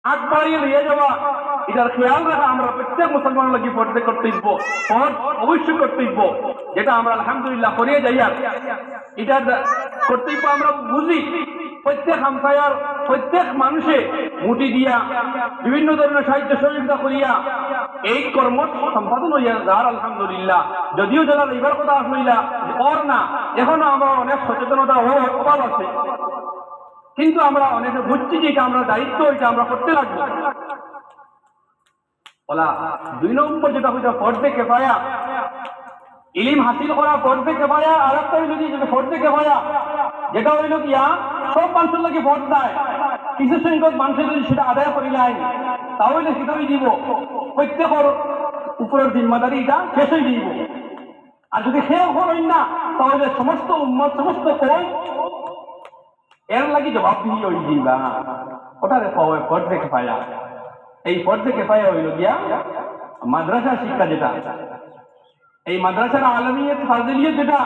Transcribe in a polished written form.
হাত বাড়িয়ে নিয়ে যাওয়া, এটার খেয়াল রাখা আমরা প্রত্যেক মুসলমান লাগি পড়তে কর্তব্য, অবশ্যই কর্তব্য, যেটা আমরা আলহামদুলিল্লাহ করিয়ে যাই। আর এটার কর্তব্য আমরা বুঝি। প্রত্যেক হামসায়ার প্রত্যেক মানুষে মুটি দিয়া বিভিন্ন ধরনের সাহায্য সহযোগিতা করিয়া এই কর্ম সম্পাদন হইয়া যার আলহামদুলিল্লাহ। যদিও যারা এইবার কথা আসলিলা ওর না, এখনো আমরা অনেক সচেতনতা অভাব আছে, কিন্তু আমরা অনেকে বুঝছি যে এটা আমরা দায়িত্ব, এটা আমরা করতে লাগবো। বলা 2 নম্বর যেটা হইল ফরজে কিফায়া, ইলম হাসিল করা ফরজে কিফায়া। আর একটা হইল যে ফরজে কিফায়া, যেটা হইল কিয়া সব মানুষের লাগে ফরজ দেয়, কিছু সংখ্যক মানুষের যদি সেটা আদায় করি নাই তাহলে সেটা দিব প্রত্যেকের উপরের জিম্মাদারি এটা শেষ হয়ে দিব। আর যদি সেও করেন না তাহলে সমস্ত উম্মত সমস্ত কম এর লাগি জবাবদিহি হয়ে যাইবা। ওটারে ফরজে কিফায়া। এই ফরজে কিফায়া হইল গিয়া মাদ্রাসা শিক্ষা, যেটা এই মাদ্রাসার আলমিয়ত ফাজিলিয়ত যেটা